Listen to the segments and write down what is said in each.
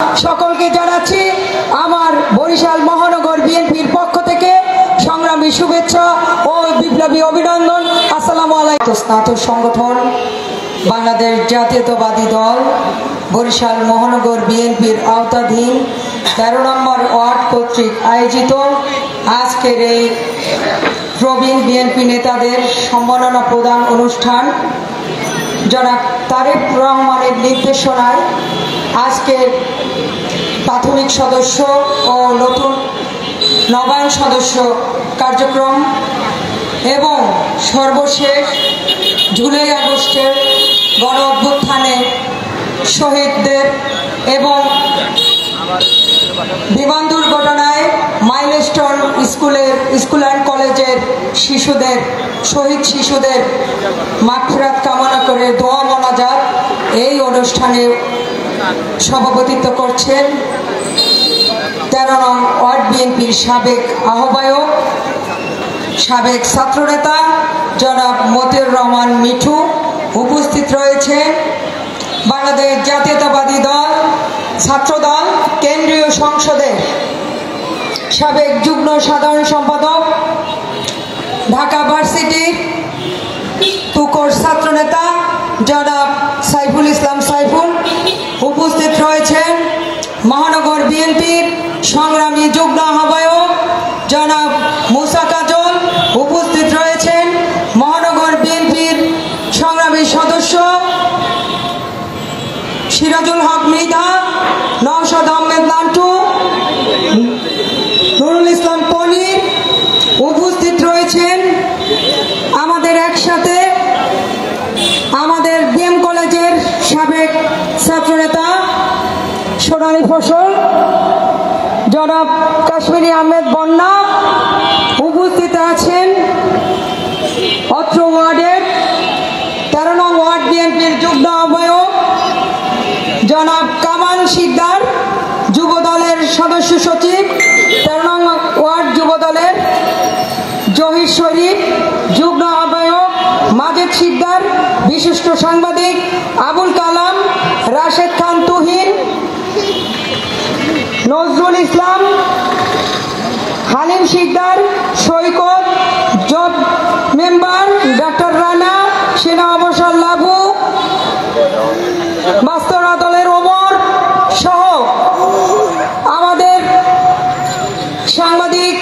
সকলকে জানাচ্ছি আমার বরিশাল মহানগর বিএনপির পক্ষ থেকে সংগ্রামী শুভেচ্ছা ও বিপ্লবী অভিনন্দন। আসসালামু আলাইকুম। স্নাতক সংগঠন বাংলাদেশ জাতীয়তাবাদী দল বরিশাল মহানগর বিএনপির আওতাধীন ১৩ নম্বর ওয়ার্ড কর্তৃক আয়োজিত আজকের এই প্রবীণ বিএনপি নেতাদের সম্মাননা প্রদান অনুষ্ঠান জনাব তারেক রহমানের নির্দেশনায় আজকের প্রাথমিক সদস্য ও নতুন নবায়ন সদস্য কার্যক্রম এবং সর্বশেষ জুলাই আগস্টের গণ অভ্যুত্থানে শহীদদের এবং বিমান দুর্ঘটনায় মাইলস্টোন স্কুল অ্যান্ড কলেজের শিশুদের শহীদ শিশুদের মাগফিরাত কামনা করে দোয়া মোনাজাত এই অনুষ্ঠানে সভাপতিত্ব করছেন ১৩ নং ওয়ার্ড বিএনপির সাবেক আহ্বায়ক সাবেক ছাত্রনেতা জনাব মতিউর রহমান মিঠু। উপস্থিত রয়েছে বাংলাদেশ জাতীয়তাবাদী দল ছাত্রদল কেন্দ্রীয় সংসদের সাবেক যুগ্ম সাধারণ সম্পাদক ঢাকা ভার্সিটির তুকোর ছাত্রনেতা জনাব সাইফুল ইসলাম সাইফুল। উপস্থিত রয়েছেন মহানগর বিএনপির সংগ্রামী যুগ্ম আহ্বায়ক জনাব মুসা কাজল। উপস্থিত রয়েছেন মহানগর বিএনপির সংগ্রামী সদস্য সিরাজুল হক মৃধা, নওশাদ আহমেদ নান্টু, নুরুল ইসলাম পনির। উপস্থিত রয়েছেন আমাদের একসাথে আমাদের বিএম কলেজের সাবেক ছাত্রনেতা সোনালী ফসল জনাব কাশ্মীরি আহমেদ বন্যা। উপস্থিত আছেন অত্র ওয়ার্ডের ১৩ নং ওয়ার্ড বিএনপির যুগ্ম আহ্বায়ক জনাব কামাল শিকদার, যুব দলের সদস্য সচিব ১৩ নং ওয়ার্ড যুব দলের জহির শরীফ, যুগ্ম আহ্বায়ক মাজেদ শিকদার, বিশিষ্ট সাংবাদিক আবুল কালাম, রাশেদ খান তুহিন, নজরুল ইসলাম, হালিম শিকদার, সৈকত, জব মেম্বার ডাক্তার রানা, সেনা অবসর লাভু, বাস্তরা দলের ওমর সহ আমাদের সাংবাদিক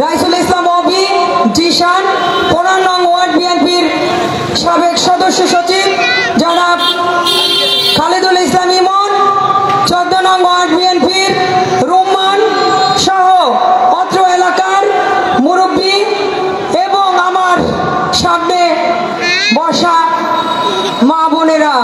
রাইসুল ইসলাম অবি, জিশান, ১৫ নং ওয়ার্ড বিএনপির সাবেক সদস্য সচিব জনাব খালেদুল ইসলাম ইমন, ১৪ নং ওয়ার্ড বিএনপির রুম্মান সহ অত্র এলাকার মুরব্বী এবং আমার সামনে বসা মা বোনেরা